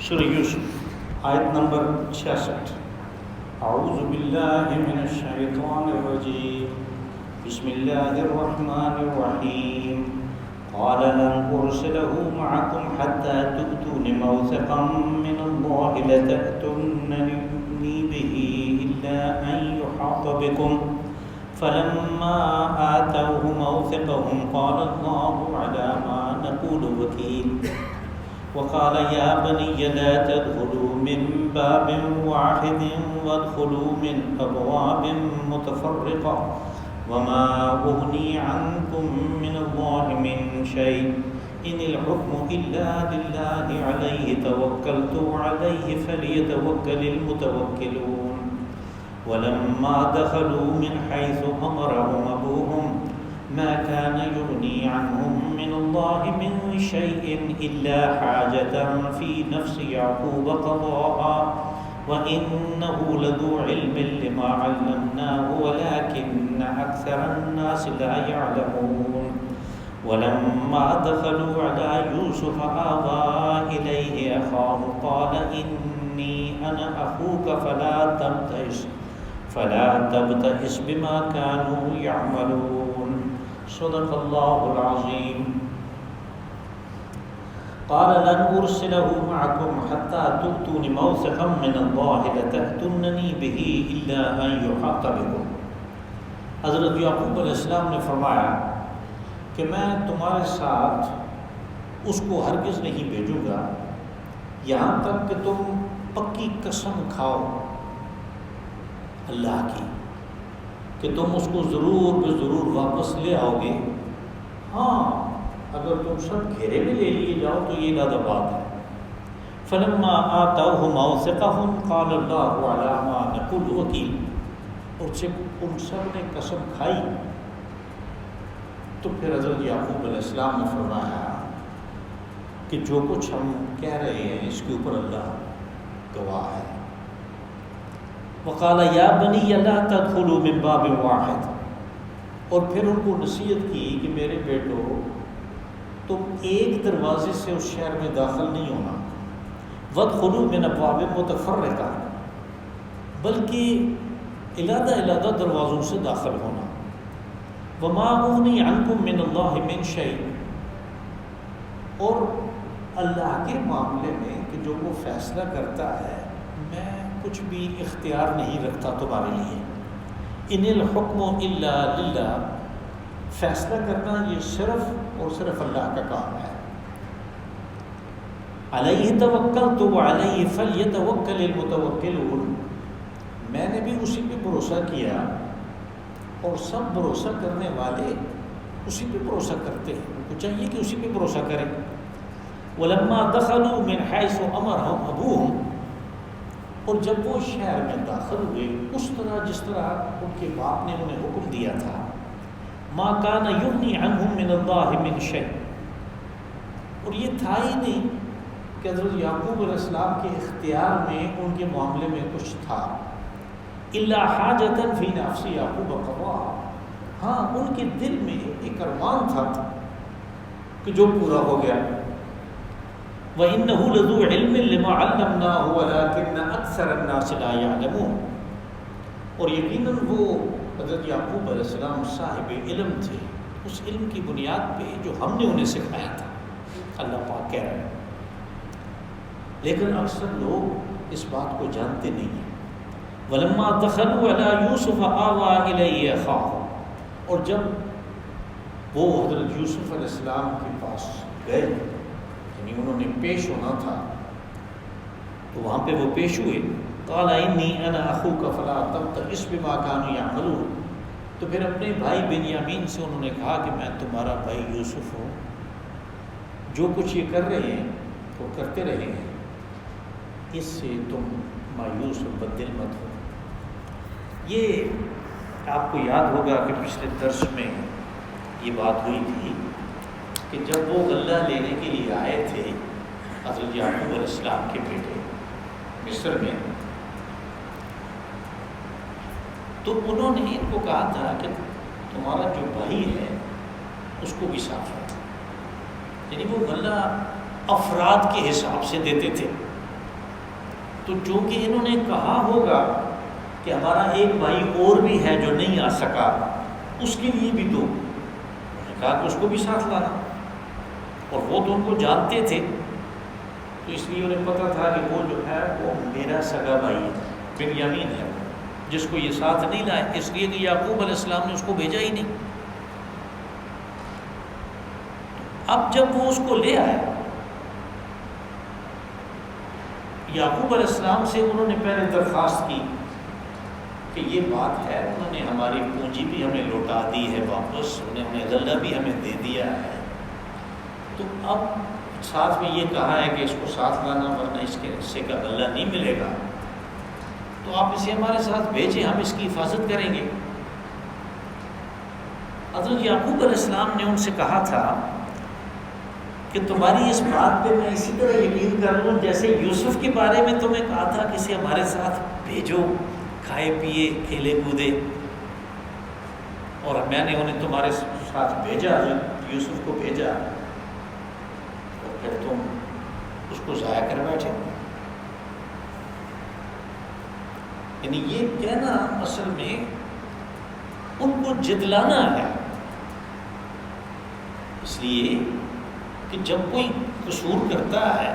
سورہ یوسف آیت نمبر 66۔ اعوذ باللہ من الشیطان الرجیم، بسم اللہ الرحمن الرحیم۔ قال لن ارسله معكم حتى تؤتون موثقا من الله لتأتونني به الا ان يحاط بكم فلما آتوه موثقهم قال الله على ما نقول وكيل وقال يا بني لا تدخلوا من باب واحد وادخلوا من أبواب متفرقة وما أغني عنكم من الله من شيء إن الحكم إلا لله عليه توكلت وعليه فليتوكل المتوكلون ولما دخلوا من حيث أمرهم أبوهم ما كان يغني عنهم من الله من شيء إلا حاجة في نفس يعقوب قضاها وإنه لذو علم لما علمناه ولكن أكثر الناس لا يعلمون ولما دخلوا على يوسف آوى إليه أخاه قال إني أنا أخوك فلا تبتئس بما كانوا يعملون صدق الله العظيم۔ قال لن أرسله معكم حتى تؤتون موثقا من الله لتأتونني به إلا أن يحاط بكم۔ حضرت یعقوب علیہ السلام نے فرمایا کہ میں تمہارے ساتھ اس کو ہرگز نہیں بھیجوں گا یہاں تک کہ تم پکی قسم کھاؤ اللہ کی کہ تم اس کو ضرور بے ضرور واپس لے آؤ گے۔ ہاں اگر تم سب گھیرے میں لے لیے جاؤ تو یہ زیادہ بات ہے۔ فلما آتوه موثقهم قال الله على ما نقول وکیل، اور جب ان سب نے قسم کھائی تو پھر حضرت یعقوب علیہ السلام نے فرمایا کہ جو کچھ ہم کہہ رہے ہیں اس کے اوپر اللہ گواہ ہے۔ وقال یا بنی لا تدخلوا من باب واحد، اور پھر ان کو نصیحت کی کہ میرے بیٹو تم ایک دروازے سے اس شہر میں داخل نہیں ہونا، وادخلوا من ابواب متفرقہ، بلکہ علیحدہ علیحدہ دروازوں سے داخل ہونا۔ وما اغنی عنکم من اللہ من شیء، اور اللہ کے معاملے میں کہ جو وہ فیصلہ کرتا ہے میں کچھ بھی اختیار نہیں رکھتا تمہارے لیے۔ ان الحکم الا للہ، فیصلہ کرنا یہ صرف اور صرف اللہ کا کام ہے۔ علیہ توکلت وعلیہ فلیتوکل المتوکلون، میں نے بھی اسی پہ بھروسہ کیا اور سب بھروسہ کرنے والے اسی پہ بھروسہ کرتے ہیں، ان کو چاہیے کہ اسی پہ بھروسہ کریں۔ ولما دخلوا من حیث امرهم ابوهم، اور جب وہ شہر میں داخل ہوئے اس طرح جس طرح ان کے باپ نے انہیں حکم دیا تھا، ما کان یغنی عنہم من اللہ من شیء، اور یہ تھا ہی نہیں کہ حضرت یعقوب علیہ السلام کے اختیار میں ان کے معاملے میں کچھ تھا، الا حاجۃ فی نفس یعقوب قضاها، ہاں ان کے دل میں ایک ارمان تھا کہ جو پورا ہو گیا۔ وَإِنَّهُ لَذُو عِلْمٍ لِمَا عَلَّمْنَاهُ وَلَكِنَّ أَكْثَرَ النَّاسِ لَا يَعْلَمُونَ، اور یقیناً وہ حضرت یعقوب علیہ السلام صاحب علم تھے، اس علم کی بنیاد پہ جو ہم نے انہیں سکھایا تھا، اللہ پاک کہہ رہے ہیں، لیکن اکثر لوگ اس بات کو جانتے نہیں ہیں۔ وَلَمَّا دَخَلُوا عَلَى يُوسُفَ آوَى إِلَيْهِ أَخَاهُ، اور جب وہ حضرت یوسف علیہ السلام کے پاس گئے، انہوں نے پیش ہونا تھا تو وہاں پہ وہ پیش ہوئے، قال انی انا اخوک فلا تبتئس بما كانوا يعملون، تو پھر اپنے بھائی بنیامین سے انہوں نے کہا کہ میں تمہارا بھائی یوسف ہوں، جو کچھ یہ کر رہے ہیں وہ کرتے رہے ہیں، اس سے تم مایوس و بددل مت ہو۔ یہ آپ کو یاد ہوگا کہ پچھلے درس میں یہ بات ہوئی تھی کہ جب وہ غلہ لینے کے لیے آئے تھے حضرت یعقوب علیہ السلام کے بیٹے مصر میں، تو انہوں نے ان کو کہا تھا کہ تمہارا جو بھائی ہے اس کو بھی ساتھ رکھو، یعنی وہ غلہ افراد کے حساب سے دیتے تھے، تو چونکہ انہوں نے کہا ہوگا کہ ہمارا ایک بھائی اور بھی ہے جو نہیں آ سکا، اس کے لیے بھی دو، انہوں نے کہا کہ اس کو بھی ساتھ لانا، اور وہ تو ان کو جانتے تھے، تو اس لیے انہیں پتہ تھا کہ وہ جو ہے وہ میرا سگا بھائی ہے، بنیامین ہے جس کو یہ ساتھ نہیں لائے، اس لیے کہ یعقوب علیہ السلام نے اس کو بھیجا ہی نہیں۔ اب جب وہ اس کو لے آئے، یعقوب علیہ السلام سے انہوں نے پہلے درخواست کی کہ یہ بات ہے، انہوں نے ہماری پونجی بھی ہمیں لوٹا دی ہے واپس، انہوں نے غلہ بھی ہمیں دے دیا ہے، تو اب ساتھ میں یہ کہا ہے کہ اس کو ساتھ لانا ورنہ اس کے حصے کا غلہ نہیں ملے گا، تو آپ اسے ہمارے ساتھ بھیجیں، ہم اس کی حفاظت کریں گے۔ حضرت یعقوب علیہ السلام نے ان سے کہا تھا کہ تمہاری اس بات پہ میں اسی طرح یقین کر لوں جیسے یوسف کے بارے میں تمہیں کہا تھا کہ اسے ہمارے ساتھ بھیجو، کھائے پیے کھیلے کودے، اور میں نے انہیں تمہارے ساتھ بھیجا، یوسف کو بھیجا، اور پھر تم اس کو ضائع کر بیٹھے۔ یعنی یہ کہنا اصل میں ان کو جدلانا ہے، اس لیے کہ جب کوئی قصور کرتا ہے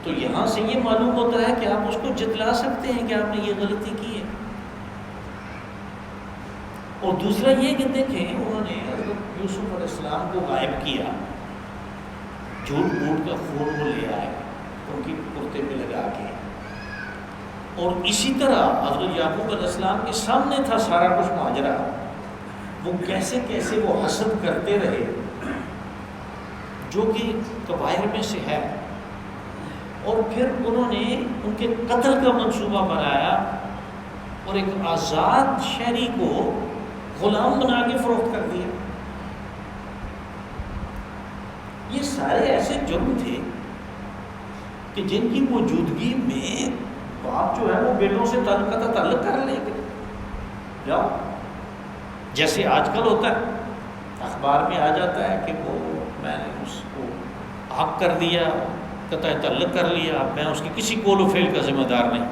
تو یہاں سے یہ معلوم ہوتا ہے کہ آپ اس کو جتلا سکتے ہیں کہ آپ نے یہ غلطی کی ہے۔ اور دوسرا یہ کہ دیکھیں انہوں نے حضرت یوسف علیہ السلام کو غائب کیا، جھوٹ بوٹ کا خون وہ لے آئے ان کی کرتے پہ لگا کے، اور اسی طرح حضرت یعقوب علیہ السلام کے سامنے تھا سارا کچھ ماجرا، وہ کیسے کیسے وہ حسد کرتے رہے جو کہ کبائر میں سے ہے، اور پھر انہوں نے ان کے قتل کا منصوبہ بنایا اور ایک آزاد شہری کو غلام بنا کے فروخت کر دیا۔ یہ سارے ایسے جرم تھے کہ جن کی موجودگی میں باپ جو ہے وہ بیٹوں سے تعلق کر لے گا، جاؤ، جیسے آج کل ہوتا ہے، اخبار میں آ جاتا ہے کہ وہ میں نے اس کو حق کر دیا، قطع تعلق کر لیا، میں اس کی کسی قول و فعل کا ذمہ دار نہیں۔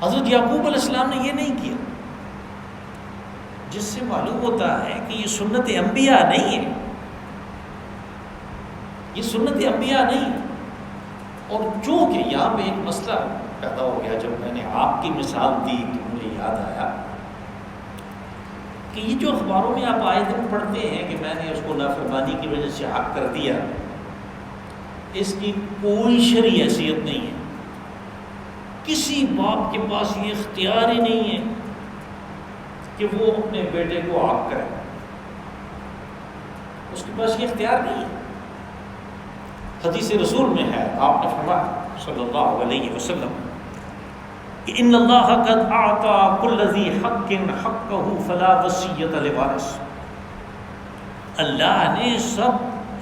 حضرت یعقوب علیہ السلام نے یہ نہیں کیا، جس سے معلوم ہوتا ہے کہ یہ سنت انبیاء نہیں ہے، یہ سنت انبیاء نہیں ہے۔ اور چونکہ یہاں پہ ایک مسئلہ پیدا ہو گیا، جب میں نے آپ کی مثال دی تو مجھے یاد آیا کہ یہ جو اخباروں میں آپ آئے دن پڑھتے ہیں کہ میں نے اس کو نافرمانی کی وجہ سے حق کر دیا، اس کی کوئی شرعی حیثیت نہیں ہے، کسی باپ کے پاس یہ اختیار ہی نہیں ہے کہ وہ اپنے بیٹے کو حق کرے، اس کے پاس یہ اختیار نہیں ہے۔ حدیث رسول میں ہے، آپ نے فرمایا صلی اللہ علیہ وسلم کہ ان اللہ قد اعطى كل ذی حق حقہ فلا وصیۃ لوارث، اللہ نے سب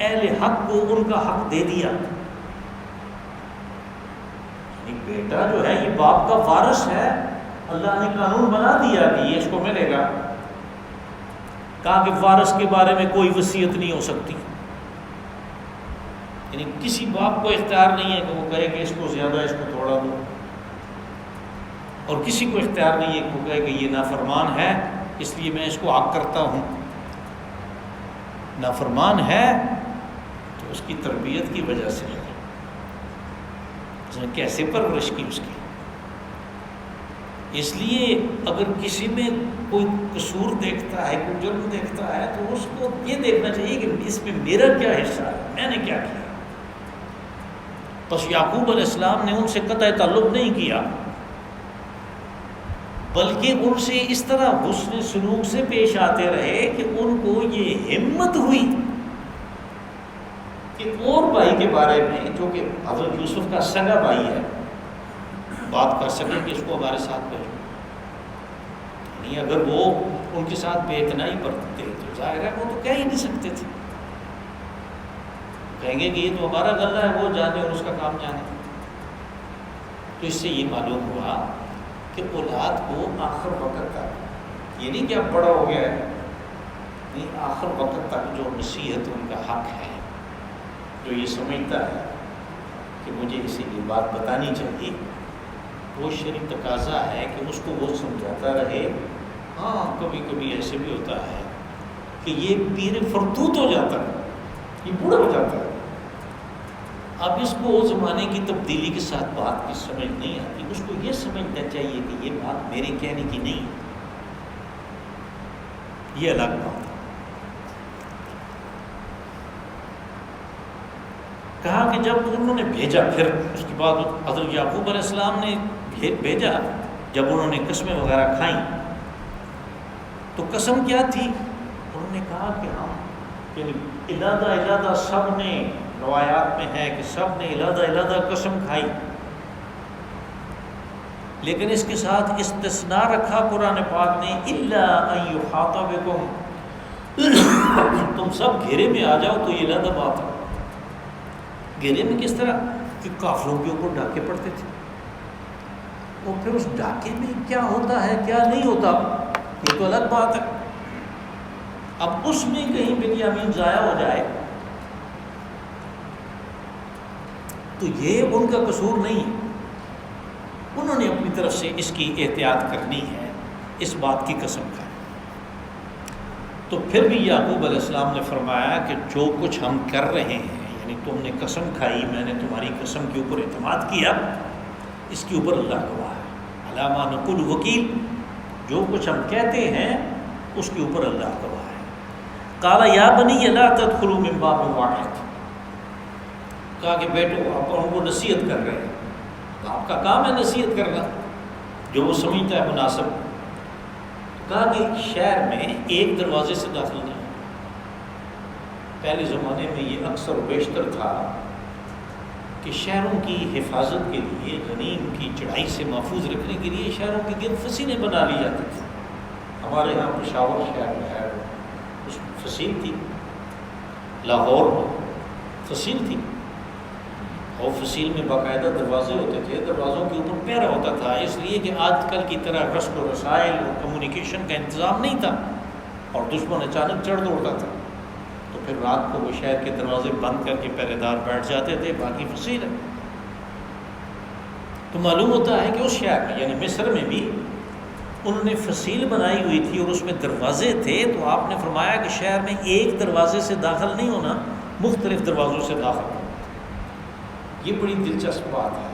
اہل حق کو ان کا حق دے دیا، یعنی بیٹا جو ہے یہ باپ کا وارث ہے، اللہ نے قانون بنا دیا کہ یہ اس کو ملے گا، کہا کہ وارث کے بارے میں کوئی وصیت نہیں ہو سکتی، یعنی کسی باپ کو اختیار نہیں ہے کہ وہ کہے کہ اس کو زیادہ اس کو تھوڑا دو، اور کسی کو اختیار نہیں ہے کہ وہ کہے کہ یہ نافرمان ہے اس لیے میں اس کو حق کرتا ہوں۔ نافرمان ہے تو اس کی تربیت کی وجہ سے ہے، اس نے کیسے پرورش کی اس کی، اس لیے اگر کسی میں کوئی قصور دیکھتا ہے، کوئی جرم دیکھتا ہے، تو اس کو یہ دیکھنا چاہیے کہ اس میں میرا کیا حصہ ہے، میں نے کیا کیا۔ بس یعقوب علیہ السلام نے ان سے قطع تعلق نہیں کیا، بلکہ ان سے اس طرح حسن سلوک سے پیش آتے رہے کہ ان کو یہ ہمت ہوئی کہ اور بھائی کے بارے میں جو کہ حضرت یوسف کا سگا بھائی ہے بات کر سکیں کہ اس کو ہمارے ساتھ بھیجو، نہیں اگر وہ ان کے ساتھ بے اتنائی برتتے تو ظاہر ہے وہ تو کہہ ہی نہیں سکتے تھے، کہیں گے کہ یہ تو ہمارا غلہ ہے، وہ جانے اور اس کا کام جانے۔ تو اس سے یہ معلوم ہوا کہ اولاد کو آخر وقت تک، یہ نہیں کہ اب بڑا ہو گیا ہے، نہیں، آخر وقت تک جو نصیحت ان کا حق ہے، جو یہ سمجھتا ہے کہ مجھے اسی لیے بات بتانی چاہیے. وہ شرعی تقاضا ہے کہ اس کو وہ سمجھاتا رہے. ہاں کبھی کبھی ایسے بھی ہوتا ہے کہ یہ پیر فرتوت ہو جاتا ہے، یہ بوڑھا ہو جاتا ہے. اب اس کو وہ زمانے کی تبدیلی کے ساتھ بات کی سمجھ نہیں آتی. اس کو یہ سمجھنا چاہیے کہ یہ بات میرے کہنے کی نہیں ہے، یہ الگ بات ہے. کہا کہ جب انہوں نے بھیجا، پھر اس کے بعد حضرت یعقوب علیہ السلام نے بھیجا، جب انہوں نے قسمیں وغیرہ کھائیں تو قسم کیا تھی؟ انہوں نے کہا کہ ہم یعنی علیحدہ سب نے، روایات میں ہے کہ سب نے علیحدہ قسم کھائی، لیکن اس کے ساتھ استثناء رکھا قرآن پاک نے، الا ان یحاط بکم، تم سب گھیرے میں آ جاؤ. تو یہ علیحدہ بات ہے. گھیرے میں کس طرح کہ کافروں کے اوپر ڈاکے پڑتے تھے، اور پھر اس ڈاکے میں کیا ہوتا ہے کیا نہیں ہوتا یہ تو الگ بات ہے. اب اس میں کہیں بنیامین ضائع ہو جائے تو یہ ان کا قصور نہیں ہے. انہوں نے اپنی طرف سے اس کی احتیاط کرنی ہے، اس بات کی قسم کھائی. تو پھر بھی یعقوب علیہ السلام نے فرمایا کہ جو کچھ ہم کر رہے ہیں، یعنی تم نے قسم کھائی، میں نے تمہاری قسم کے اوپر اعتماد کیا، اس کے اوپر اللہ گواہ ہے. علی ما نقول وکیل، جو کچھ ہم کہتے ہیں اس کے اوپر اللہ گواہ ہے. قال یا بنی لا تدخلوا من باب واحد، کہا کہ بیٹو آپ ان کو نصیحت کر رہے ہیں، آپ کا کام ہے نصیحت کرنا جو وہ سمجھتا ہے مناسب. کہا کہ شہر میں ایک دروازے سے داخل نہیں. پہلے زمانے میں یہ اکثر و بیشتر تھا کہ شہروں کی حفاظت کے لیے، غنیم کی چڑھائی سے محفوظ رکھنے کے لیے شہروں کے گرد فصیلیں بنا لی جاتی تھیں. ہمارے یہاں پشاور شہر میں ہے، اس میں فصیل تھی، لاہور میں فصیل تھی، اور فصیل میں باقاعدہ دروازے ہوتے تھے. دروازوں کے اوپر پہرا ہوتا تھا، اس لیے کہ آج کل کی طرح رسل و رسائل اور کمیونیکیشن کا انتظام نہیں تھا، اور دشمن اچانک چڑھ دوڑتا تھا. تو پھر رات کو وہ شہر کے دروازے بند کر کے پہرے دار بیٹھ جاتے تھے، باقی فصیل ہے. تو معلوم ہوتا ہے کہ اس شہر میں یعنی مصر میں بھی انہوں نے فصیل بنائی ہوئی تھی اور اس میں دروازے تھے. تو آپ نے فرمایا کہ شہر میں ایک دروازے سے داخل نہیں ہونا، مختلف دروازوں سے داخل ہونا. یہ بڑی دلچسپ بات ہے،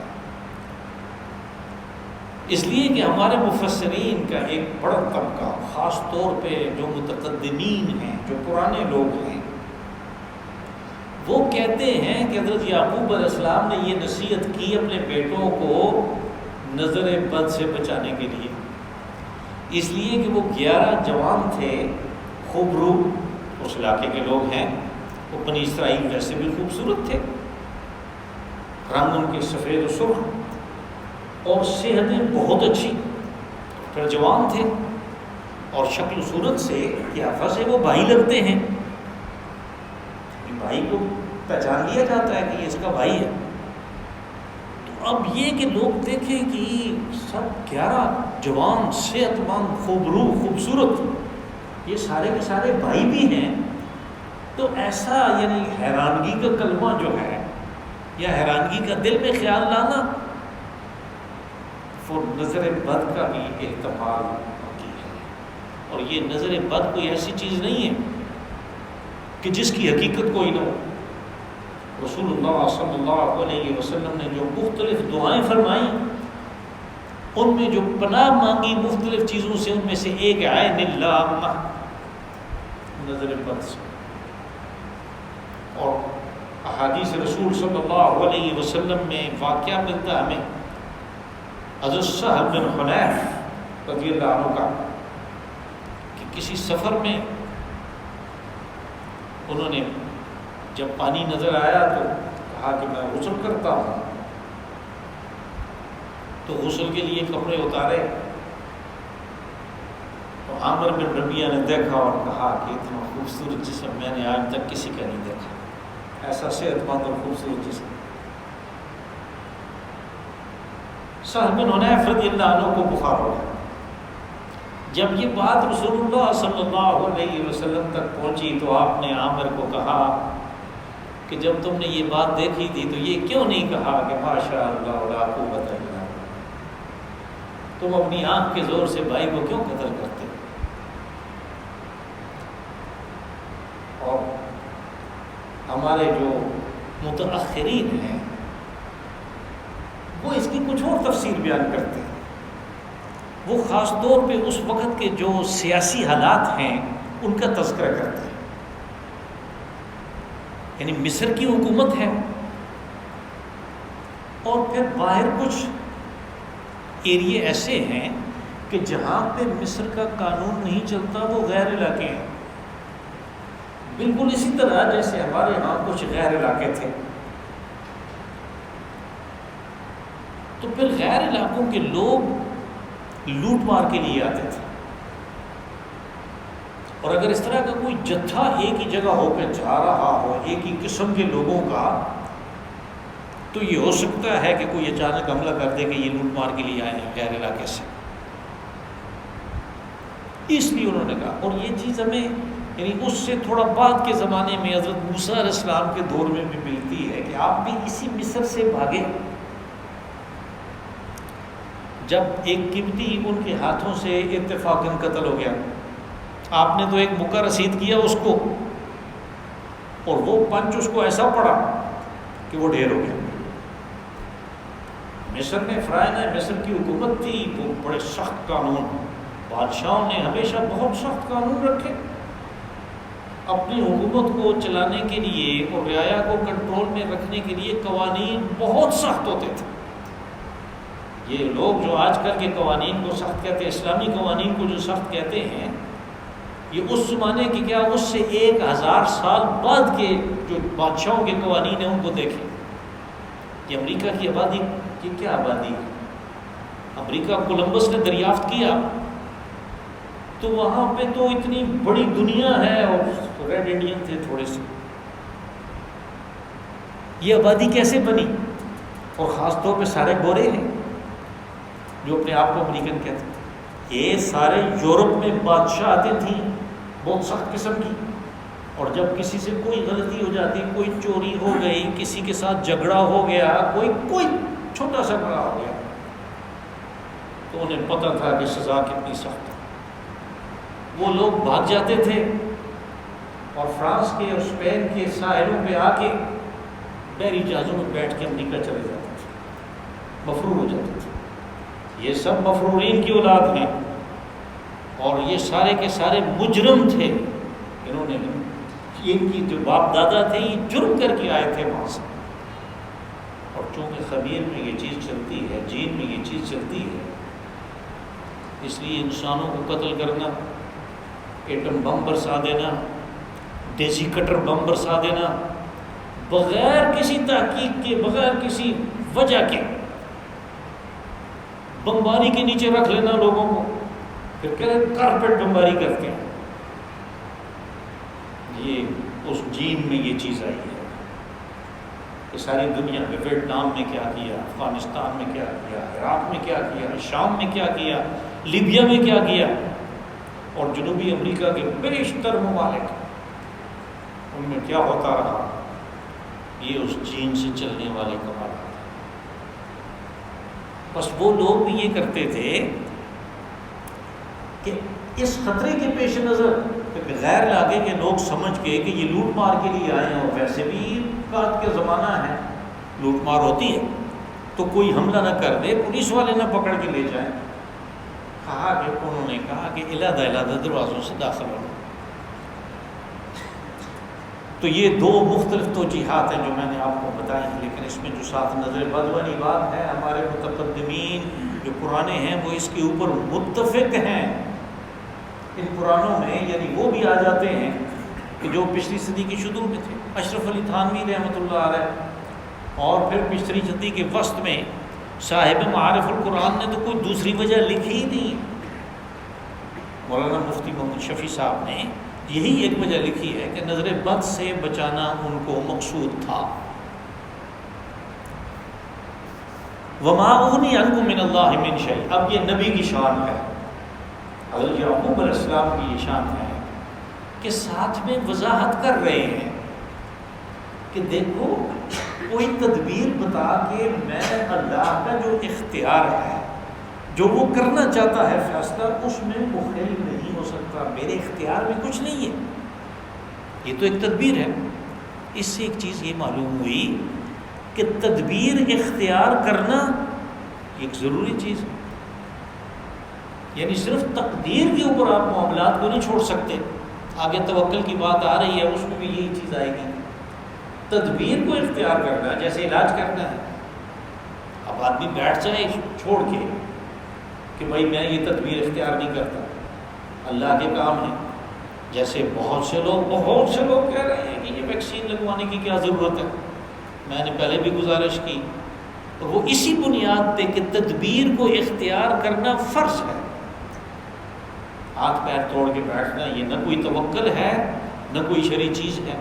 اس لیے کہ ہمارے مفسرین کا ایک بڑا طبقہ، خاص طور پہ جو متقدمین ہیں، جو پرانے لوگ ہیں، وہ کہتے ہیں کہ حضرت یعقوب علیہ السلام نے یہ نصیحت کی اپنے بیٹوں کو نظر بد سے بچانے کے لیے، اس لیے کہ وہ 11 جوان تھے، خوبرو، اس علاقے کے لوگ ہیں. وہ بنی اسرائیل ویسے بھی خوبصورت تھے، رنگ ان کے سفید و سرخ، اور صحتیں بہت اچھی، پھر جوان تھے، اور شکل و صورت سے قیافہ سے وہ بھائی لگتے ہیں. بھائی کو پہچان لیا جاتا ہے کہ یہ اس کا بھائی ہے. تو اب یہ کہ لوگ دیکھیں کہ سب 11 جوان، صحت مند، خوبرو، خوبصورت، یہ سارے کے سارے بھائی بھی ہیں. تو ایسا یعنی حیرانگی کا کلمہ جو ہے، یا حیرانگی کا دل میں خیال لانا، وہ نظر بد کا بھی احتمال ہوتی ہے. اور یہ نظر بد کوئی ایسی چیز نہیں ہے کہ جس کی حقیقت کوئی نہ ہو. رسول اللہ صلی اللہ علیہ وسلم نے جو مختلف دعائیں فرمائیں، ان میں جو پناہ مانگی مختلف چیزوں سے، ان میں سے ایک عین اللہ، نظر بد سے. اور احادیث رسول صلی اللہ علیہ وسلم میں واقعہ ملتا ہے ہمیں حضرت سہل بن حنیف رضی اللہ عنہ کا، کہ کسی سفر میں انہوں نے جب پانی نظر آیا تو کہا کہ میں غسل کرتا ہوں. تو غسل کے لیے کپڑے اتارے تو عامر بن ربیعہ نے دیکھا اور کہا کہ اتنا خوبصورت جسم میں نے آج تک کسی کا نہیں دیکھا، ایسا صحت مند اور خوبصورت جسم. سہل بن حنیف رضی اللہ عنہ کو بخار ہو گیا. جب یہ بات رسول اللہ صلی اللہ علیہ وسلم تک پہنچی تو آپ نے عامر کو کہا کہ جب تم نے یہ بات دیکھی تھی تو یہ کیوں نہیں کہا کہ ماشاء اللہ لا قوت الا باللہ؟ تم اپنی آنکھ کے زور سے بھائی کو کیوں قتل کرتے؟ اور ہمارے جو متاخرین ہیں وہ اس کی کچھ اور تفسیر بیان کرتے ہیں. وہ خاص طور پہ اس وقت کے جو سیاسی حالات ہیں ان کا تذکرہ کرتے ہیں. یعنی مصر کی حکومت ہے اور پھر باہر کچھ ایریے ایسے ہیں کہ جہاں پہ مصر کا قانون نہیں چلتا وہ غیر علاقے ہیں، بالکل اسی طرح جیسے ہمارے ہاں کچھ غیر علاقے تھے. تو پھر غیر علاقوں کے لوگ لوٹ مار کے لیے آتے تھے، اور اگر اس طرح کا کوئی جتھا ایک ہی جگہ ہو کے جا رہا ہو ایک ہی قسم کے لوگوں کا، تو یہ ہو سکتا ہے کہ کوئی اچانک حملہ کر دے کہ یہ لوٹ مار کے لیے آئے ہیں غیر علاقے سے. اس لیے انہوں نے کہا. اور یہ چیز ہمیں یعنی اس سے تھوڑا بعد کے زمانے میں حضرت موسیٰ علیہ السلام کے دور میں بھی ملتی ہے کہ آپ بھی اسی مصر سے بھاگے جب ایک قبطی ان کے ہاتھوں سے اتفاقاً قتل ہو گیا. آپ نے تو ایک مکہ رسید کیا اس کو، اور وہ پنچ اس کو ایسا پڑا کہ وہ ڈھیر ہو گیا. مصر میں فرعون مصر کی حکومت تھی، وہ بڑے سخت قانون، بادشاہوں نے ہمیشہ بہت سخت قانون رکھے اپنی حکومت کو چلانے کے لیے اور رعایا کو کنٹرول میں رکھنے کے لیے. قوانین بہت سخت ہوتے تھے. یہ لوگ جو آج کل کے قوانین کو سخت کہتے ہیں، اسلامی قوانین کو جو سخت کہتے ہیں، یہ اس زمانے کے کیا اس سے 1000 سال بعد کے جو بادشاہوں کے قوانین ہیں ان کو دیکھیں. کہ امریکہ کی آبادی کی کیا آبادی ہے؟ امریکہ کولمبس نے دریافت کیا تو وہاں پہ تو اتنی بڑی دنیا ہے، اور ریڈ انڈین تھے تھوڑے سے. یہ آبادی کیسے بنی؟ اور خاص طور پہ سارے گورے ہیں جو اپنے آپ کو امریکن کہتے ہیں. یہ سارے یورپ میں بادشاہ آتے تھیں بہت سخت قسم کی، اور جب کسی سے کوئی غلطی ہو جاتی، کوئی چوری ہو گئی، کسی کے ساتھ جھگڑا ہو گیا، کوئی چھوٹا سا بڑا ہو گیا، تو انہیں پتہ تھا کہ سزا کتنی سخت ہے. وہ لوگ بھاگ جاتے تھے اور فرانس کے اور اسپین کے ساحلوں پہ آ کے بحری جہازوں میں بیٹھ کے امریکہ چلے جاتے تھے، مفرور ہو جاتے تھے. یہ سب مفرورین کی اولاد ہیں، اور یہ سارے کے سارے مجرم تھے. انہوں نے ان کی جو باپ دادا تھے یہ جرم کر کے آئے تھے وہاں سے. اور چونکہ خبیر میں یہ چیز چلتی ہے، جین میں یہ چیز چلتی ہے، اس لیے انسانوں کو قتل کرنا، ایٹم بم برسا دینا، دیسی کٹر بم برسا دینا، بغیر کسی تحقیق کے، بغیر کسی وجہ کے بمباری کے نیچے رکھ لینا لوگوں کو، پھر کہہ رہے کارپیٹ بمباری کرتے ہیں. یہ اس جین میں یہ چیز آئی ہے کہ ساری دنیا میں ویتنام میں کیا کیا، افغانستان میں کیا کیا، عراق میں کیا کیا، شام میں کیا کیا، لیبیا میں کیا کیا، اور جنوبی امریکہ کے بیشتر ممالک ان میں کیا ہوتا رہا. یہ اس جین سے چلنے والے کمالات. بس وہ لوگ بھی یہ کرتے تھے کہ اس خطرے کے پیش نظر کہ غیر علاقے کے لوگ سمجھ کے کہ یہ لوٹ مار کے لیے آئے ہیں، اور ویسے بھی کات کے زمانہ ہے، لوٹ مار ہوتی ہے، تو کوئی حملہ نہ کر دے، پولیس والے نہ پکڑ کے لے جائیں. انہوں نے کہا کہ علیحدہ علیحدہ دروازوں سے داخل ہو. تو یہ دو مختلف توجیحات ہیں جو میں نے آپ کو بتائی ہیں، لیکن اس میں جو ساتھ نظر بد والی بات ہے، ہمارے متقدمین جو پرانے ہیں وہ اس کے اوپر متفق ہیں. ان پرانوں میں یعنی وہ بھی آ جاتے ہیں کہ جو پچھلی صدی کی شروع میں تھے. اشرف علی تھانوی رحمۃ اللہ علیہ، اور پھر پچھلی صدی کے وسط میں صاحب معارف القرآن نے تو کوئی دوسری وجہ لکھی ہی نہیں. مولانا مفتی محمد شفیع صاحب نے یہی ایک وجہ لکھی ہے کہ نظر بد سے بچانا ان کو مقصود تھا. وما اغنی عنکم من اللہ من شیء. اب یہ نبی کی شان ہے، حضرت یعقوب علیہ السلام کی یہ شان ہے کہ ساتھ میں وضاحت کر رہے ہیں کہ دیکھو کوئی تدبیر بتا کہ میں اللہ کا جو اختیار ہے، جو وہ کرنا چاہتا ہے فیصلہ، اس میں مخل نہیں ہو سکتا، میرے اختیار میں کچھ نہیں ہے، یہ تو ایک تدبیر ہے۔ اس سے ایک چیز یہ معلوم ہوئی کہ تدبیر اختیار کرنا ایک ضروری چیز ہے، یعنی صرف تقدیر کے اوپر آپ معاملات کو نہیں چھوڑ سکتے۔ آگے توکل کی بات آ رہی ہے، اس میں بھی یہی چیز آئے گی، تدبیر کو اختیار کرنا، جیسے علاج کرنا ہے۔ اب آدمی بیٹھ جائے چھوڑ کے کہ بھائی میں یہ تدبیر اختیار نہیں کرتا، اللہ کے کام ہے۔ جیسے بہت سے لوگ کہہ رہے ہیں کہ یہ ویکسین لگوانے کی کیا ضرورت ہے، میں نے پہلے بھی گزارش کی، اور وہ اسی بنیاد پہ کہ تدبیر کو اختیار کرنا فرض ہے۔ ہاتھ پیر توڑ کے بیٹھنا یہ نہ کوئی توکل ہے، نہ کوئی شرعی چیز ہے۔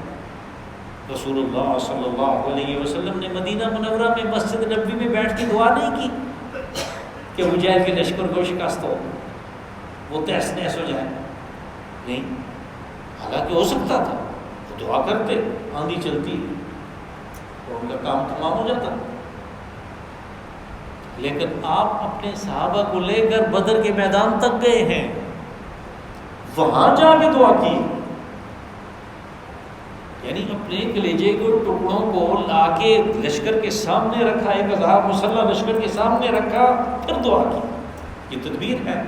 رسول اللہ صلی اللہ علیہ وسلم نے مدینہ منورہ میں مسجد نبوی میں بیٹھ کے دعا نہیں کی کہ حجیج کے لشکر کو شکست ہو، وہ تہس نہس ہو جائے، نہیں، حالانکہ ہو سکتا تھا، وہ دعا کرتے، آندھی چلتی اور ان کا کام تمام ہو جاتا۔ لیکن آپ اپنے صحابہ کو لے کر بدر کے میدان تک گئے ہیں، وہاں جا کے دعا کی، یعنی اپنے کلیجے کو ٹکڑوں کو لا کے لشکر کے سامنے رکھا، ایک ہزار مسلح لشکر کے سامنے رکھا، پھر دعا کی۔ یہ تدبیر ہے،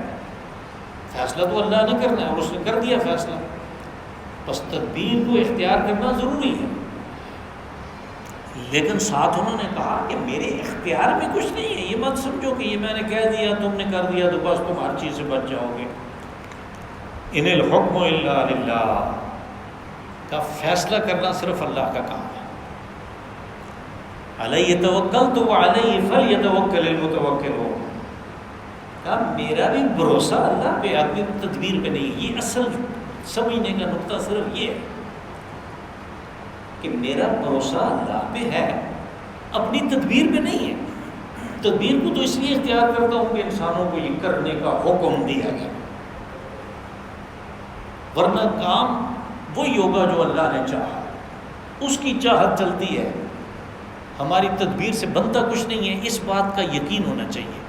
فیصلہ تو اللہ نے کرنا ہے اور اس نے کر دیا فیصلہ، بس تدبیر کو اختیار کرنا ضروری ہے۔ لیکن ساتھ انہوں نے کہا کہ میرے اختیار میں کچھ نہیں ہے، یہ مت سمجھو کہ یہ میں نے کہہ دیا تم نے کر دیا تو بس تم ہر چیز سے بچ جاؤ گے۔ ان الحکم الا للہ، کا فیصلہ کرنا صرف اللہ کا کام ہے۔ علیہ توکلت وعلیہ فلیتوکل المتوکلون، کہا میرا بھی بھروسہ اللہ پہ، آدمی تدبیر پہ نہیں۔ یہ اصل سمجھنے کا نقطہ صرف یہ ہے کہ میرا بھروسہ اللہ پہ ہے، اپنی تدبیر پہ نہیں ہے۔ تدبیر کو تو اس لیے اختیار کرتا ہوں کہ انسانوں کو یہ کرنے کا حکم دیا گیا، ورنہ کام وہی ہوگا جو اللہ نے چاہا، اس کی چاہت چلتی ہے، ہماری تدبیر سے بنتا کچھ نہیں ہے، اس بات کا یقین ہونا چاہیے۔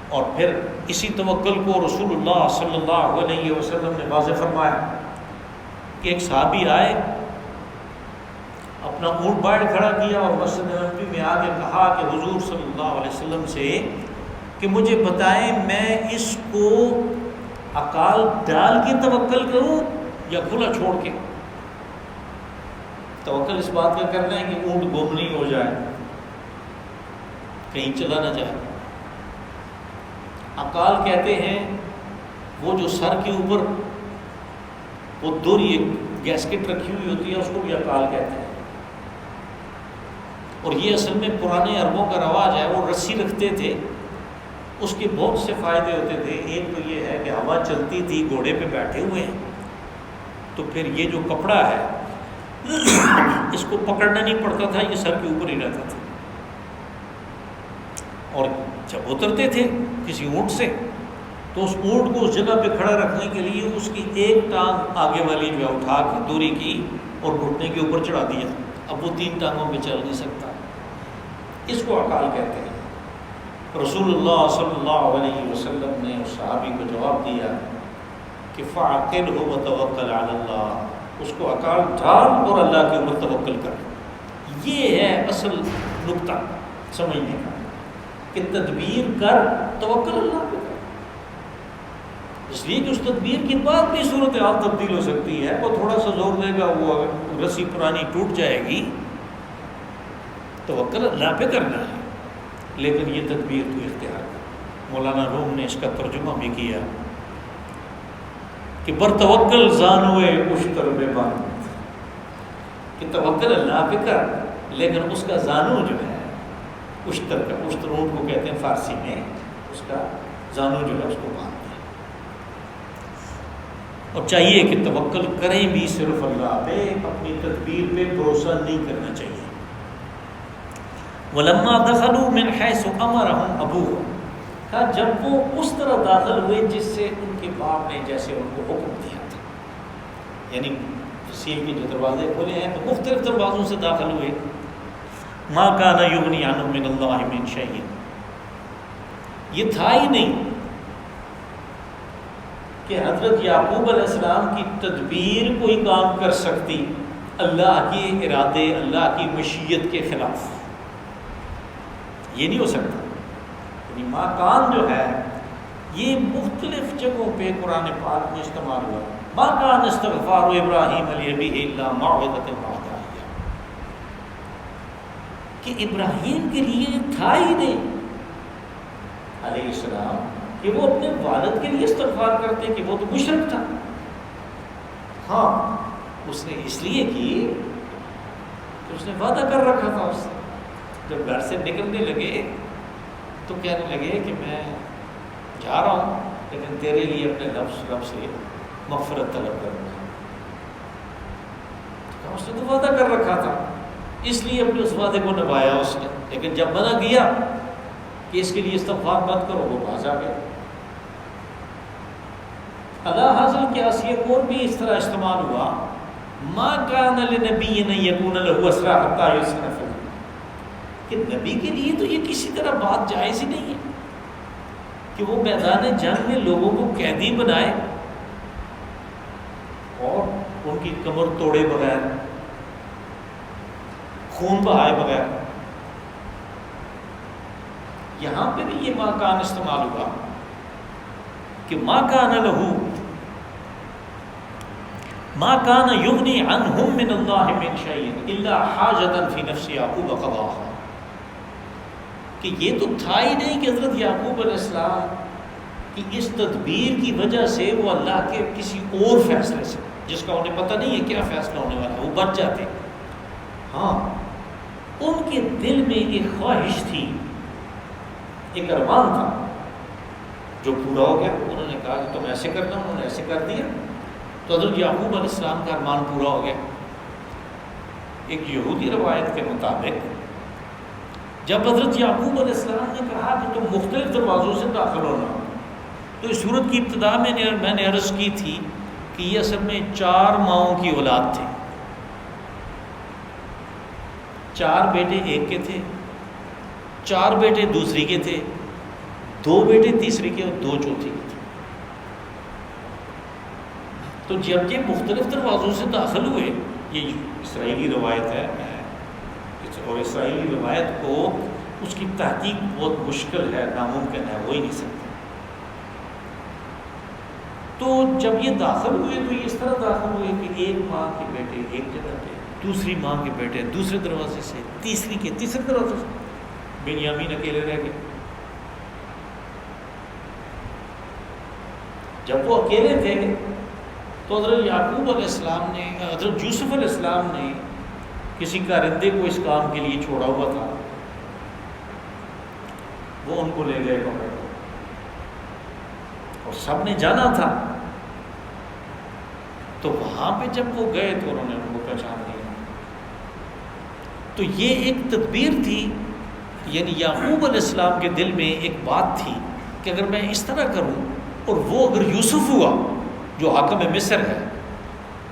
اور پھر اسی توکل کو رسول اللہ صلی اللہ علیہ وسلم نے واضح فرمایا کہ ایک صحابی آئے، اپنا اونٹ باہر کھڑا کیا اور مسجد نبوی میں آ کے کہا کہ حضور صلی اللہ علیہ وسلم سے کہ مجھے بتائیں میں اس کو عقال ڈال کے توکل کروں یا کھلا چھوڑ کے؟ توکل اس بات کا کرنا ہے کہ اونٹ گم نہیں ہو جائے، کہیں چلا نہ جائے۔ عقال کہتے ہیں وہ جو سر کے اوپر وہ دوری ایک گیسکٹ رکھی ہوئی ہوتی ہے، اس کو بھی عقال کہتے ہیں۔ اور یہ اصل میں پرانے عربوں کا رواج ہے، وہ رسی رکھتے تھے، اس کے بہت سے فائدے ہوتے تھے۔ ایک تو یہ ہے کہ ہوا چلتی تھی، گھوڑے پہ بیٹھے ہوئے ہیں، تو پھر یہ جو کپڑا ہے اس کو پکڑنا نہیں پڑتا تھا، یہ سر کے اوپر ہی رہتا تھا۔ اور جب اترتے تھے کسی اونٹ سے تو اس اونٹ کو اس جگہ پہ کھڑا رکھنے کے لیے اس کی ایک ٹانگ آگے والی جو اٹھا کے دوری کی اور گھٹنے کے اوپر چڑھا دیا، اب وہ تین ٹانگوں پہ چل نہیں سکتا، اس کو عقال کہتے ہیں۔ رسول اللہ صلی اللہ علیہ وسلم نے اس صحابی کو جواب دیا کہ فَعَقِلْهُ وَتَوَكَّلْ عَلَى اللَّهِ، اس کو عقال ڈال اور اللہ کے اوپر توکل کر۔ یہ ہے اصل نقطہ سمجھنے کا کہ تدبیر کر، توکل اللہ پہ کر، اس لیے کہ اس تدبیر کے بعد بھی صورتحال تبدیل ہو سکتی ہے، وہ تھوڑا سا زور دے گا، وہ رسی پرانی ٹوٹ جائے گی۔ توکل اللہ پہ کرنا ہے، لیکن یہ تدبیر تو اختیار کر۔ مولانا روم نے اس کا ترجمہ بھی کیا کہ بر توکل زانوے اشتر بے بند، کہ توکل اللہ پہ کر لیکن اس کا زانو جو ہے اشتر کا، اشتر اونٹ کو کہتے ہیں فارسی میں، اس کا زانو جو ہے اس کو باندھ دیں۔ اور چاہیے کہ توکل کریں بھی صرف اللہ پہ، اپنی تدبیر پہ بھروسہ نہیں کرنا چاہیے۔ وَلَمَّا دَخَلُوا مِنْ حَيْثُ أَمَرَهُمْ أَبُوهُمْ، کہا جب وہ اس طرح داخل ہوئے جس سے ان کے باپ نے جیسے ان کو حکم دیا تھا، یعنی تفصیل کے جو دروازے کھولے ہیں تو مختلف دروازوں سے داخل ہوئے. ما کان یغنی عنہم من اللہ من شیء، یہ تھا ہی نہیں کہ حضرت یعقوب علیہ السلام کی تدبیر کوئی کام کر سکتی اللہ کے ارادے، اللہ کی مشیت کے خلاف. یہ نہیں ہو سکتا. یعنی ما کان جو ہے یہ مختلف جگہوں پہ قرآن پاک میں استعمال ہوا. ما کان استغفار ابراہیم لأبیہ الا موعظۃ وعدہا، کہ ابراہیم کے لیے تھا ہی نہیں علیہ السلام کہ وہ اپنے والد کے لیے استغفار کرتے، کہ وہ تو مشرک تھا. ہاں اس نے اس لیے کی کہ اس نے وعدہ کر رکھا تھا اس سے. جب گھر سے نکلنے لگے تو کہنے لگے کہ میں جا رہا ہوں لیکن تیرے لیے اپنے رب سے مغفرت طلب کروں گا. اس نے تو وعدہ کر رکھا تھا، اس لیے اپنے اس وعدے کو نبھایا اس نے. لیکن جب منع کیا کہ اس کے لیے استغفار مت کرو، وہ باز آ گیا. اللہ حاصل کیا ایک اور بھی اس طرح استعمال ہوا. ما کان لنبی ان یکون له اسرى حتى یسخن فی الارض، کہ نبی کے لیے تو یہ کسی طرح بات جائز ہی نہیں ہے کہ وہ میدان جنگ میں لوگوں کو قیدی بنائے اور ان کی کمر توڑے بغیر، خون بہائے بغیر. یہاں پہ بھی یہ ما کان استعمال ہوا کہ ما کان لہ ما کان یغنی عنہم من اللہ من شیء الا حاجۃ فی نفس یعقوب قضاها، کہ یہ تو تھا ہی نہیں کہ حضرت یعقوب علیہ السلام کی اس تدبیر کی وجہ سے وہ اللہ کے کسی اور فیصلے سے، جس کا انہیں پتہ نہیں ہے کیا فیصلہ ہونے والا، وہ بچ جاتے. ہاں ان کے دل میں ایک خواہش تھی، ایک ارمان تھا جو پورا ہو گیا. انہوں نے کہا کہ تم ایسے کرنا، انہوں نے ایسے کر دیا تو حضرت یعقوب علیہ السلام کا ارمان پورا ہو گیا. ایک یہودی روایت کے مطابق جب حضرت یعقوب علیہ السلام نے کہا کہ تم مختلف دروازوں سے داخل ہونا، تو اس صورت کی ابتدا میں نے عرض کی تھی کہ یہ اصل میں 4 ماؤں کی اولاد تھے. 4 بیٹے ایک کے تھے، 4 بیٹے دوسری کے تھے، 2 بیٹے تیسری کے اور 2 چوتھی کے تھے. تو جب یہ مختلف دروازوں سے داخل ہوئے، یہ اسرائیلی روایت ہے، اور اسرائیلی روایت کو اس کی تحقیق بہت مشکل ہے، ناممکن ہے، ہو ہی نہیں سکتا. تو جب یہ داخل ہوئے تو یہ اس طرح داخل ہوئے کہ ایک ماں کے بیٹے ایک جگہ پہ، دوسری ماں کے بیٹے دوسرے دروازے سے، تیسری کے تیسرے دروازے سے. بنیامین اکیلے رہ گئے. جب وہ اکیلے تھے تو حضرت یعقوب علیہ السلام نے، حضرت یوسف علیہ السلام نے کسی کارندے کو اس کام کے لیے چھوڑا ہوا تھا، وہ ان کو لے گئے پکڑ کر، اور سب نے جانا تھا. تو وہاں پہ جب وہ گئے تو انہوں نے ان کو پہچان لیا. تو یہ ایک تدبیر تھی، یعنی یعقوب علیہ السلام کے دل میں ایک بات تھی کہ اگر میں اس طرح کروں اور وہ اگر یوسف ہوا جو حاکم مصر ہے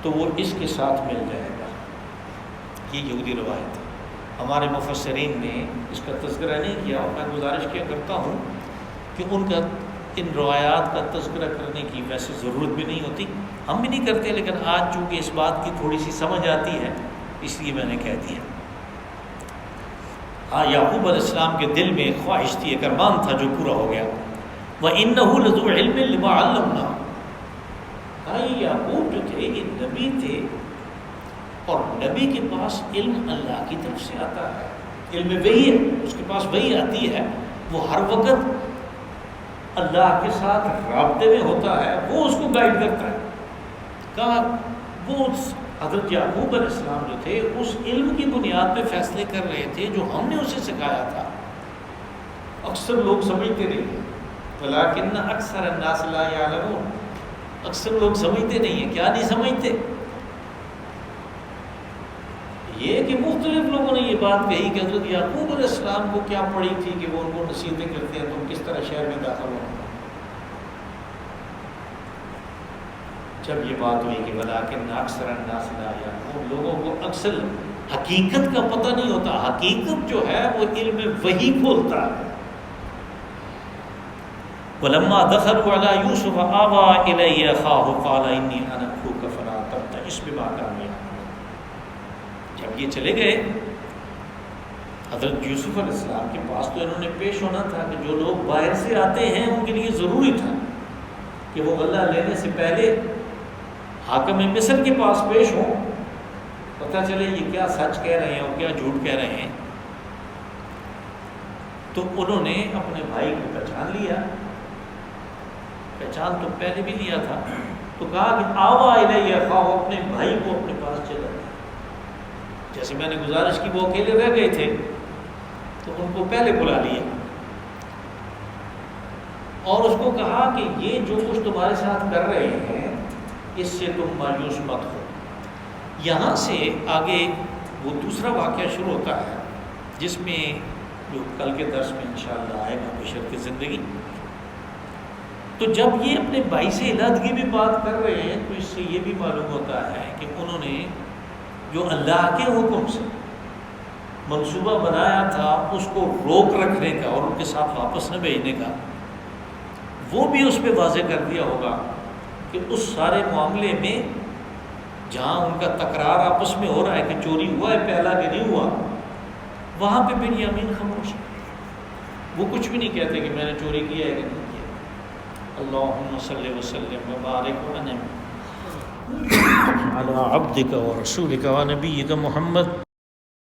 تو وہ اس کے ساتھ مل جائے گا. یہ یہودی روایت ہے. ہمارے مفسرین نے اس کا تذکرہ نہیں کیا، اور میں گزارش کیا کرتا ہوں کہ ان روایات کا تذکرہ کرنے کی ویسے ضرورت بھی نہیں ہوتی، ہم بھی نہیں کرتے، لیکن آج چونکہ اس بات کی تھوڑی سی سمجھ آتی ہے اس لیے میں نے کہہ دیا. ہاں یعقوب علیہ السلام کے دل میں ایک خواہش تھی، ایک ارمان تھا جو پورا ہو گیا. وَإِنَّهُ لَذُو عِلْمٍ لِمَا عَلَّمْنَا، یہ یعقوب جو تھے یہ نبی تھے، اور نبی کے پاس علم اللہ کی طرف سے آتا ہے، علم وحی ہے، اس کے پاس وحی آتی ہے، وہ ہر وقت اللہ کے ساتھ رابطے میں ہوتا ہے، وہ اس کو گائیڈ کرتا ہے. کہا وہ حضرت یعقوب علیہ السلام جو تھے اس علم کی بنیاد پہ فیصلے کر رہے تھے جو ہم نے اسے سکھایا تھا. اکثر لوگ سمجھتے نہیں، ولیکن اکثر الناس لا یعلمون، اکثر لوگ سمجھتے نہیں ہیں. کیا نہیں سمجھتے؟ یہ کہ مختلف لوگوں نے یہ بات کہی کہ حضرت یعقوب علیہ السلام کو کیا پڑی تھی کہ وہ ان کو نصیحتیں کرتے ہیں تم کس طرح شہر میں داخل ہو. جب یہ بات ہوئی کہ ولیکن اکثر الناس لا یعلمون، لوگوں کو اکثر حقیقت کا پتہ نہیں ہوتا، حقیقت جو ہے وہ علم وحی کھولتا ہے۔ وَلَمَّا دَخَلُوا عَلَى يُوسُفَ آوَىٰ إِلَيْهِ أَخَاهُ قَالَ إِنِّي أَنَا أَخُوكَ فَلَا تَبْتَئِسْ بِمَا كَانُوا يَعْمَلُونَ۔ جب یہ چلے گئے حضرت یوسف علیہ السلام کے پاس، تو انہوں نے پیش ہونا تھا کہ جو لوگ باہر سے آتے ہیں ان کے لیے ضروری تھا کہ وہ غلہ لینے سے پہلے حاکم مصر کے پاس پیش ہوں، پتہ چلے یہ کیا سچ کہہ رہے ہیں اور کیا جھوٹ کہہ رہے ہیں۔ تو انہوں نے اپنے بھائی کو پہچان لیا، پہچان تو پہلے بھی لیا تھا، تو کہا کہ آوا الیہ اخاہ، اپنے بھائی کو اپنے پاس چلا گیا۔ جیسے میں نے گزارش کی وہ اکیلے رہ گئے تھے تو ان کو پہلے بلا لیا اور اس کو کہا کہ یہ جو کچھ تمہارے ساتھ کر رہے ہیں اس سے تم مایوس مت ہو۔ یہاں سے آگے وہ دوسرا واقعہ شروع ہوتا ہے جس میں جو کل کے درس میں انشاءاللہ آئے گا بشرط زندگی۔ تو جب یہ اپنے بھائی سے علیحدگی میں بات کر رہے ہیں تو اس سے یہ بھی معلوم ہوتا ہے کہ انہوں نے جو اللہ کے حکم سے منصوبہ بنایا تھا اس کو روک رکھنے کا اور ان کے ساتھ واپس نہ بھیجنے کا، وہ بھی اس پہ واضح کر دیا ہوگا کہ اس سارے معاملے میں جہاں ان کا تکرار آپس میں ہو رہا ہے کہ چوری ہوا ہے پہلا کہ نہیں ہوا، وہاں پہ بنیامین خاموش ہے، وہ کچھ بھی نہیں کہتے کہ میں نے چوری کیا ہے کہ نہیں کیا۔ اللہم صلی وسلم وبارک وانعم علی عبدک و رسولک و نبیک محمد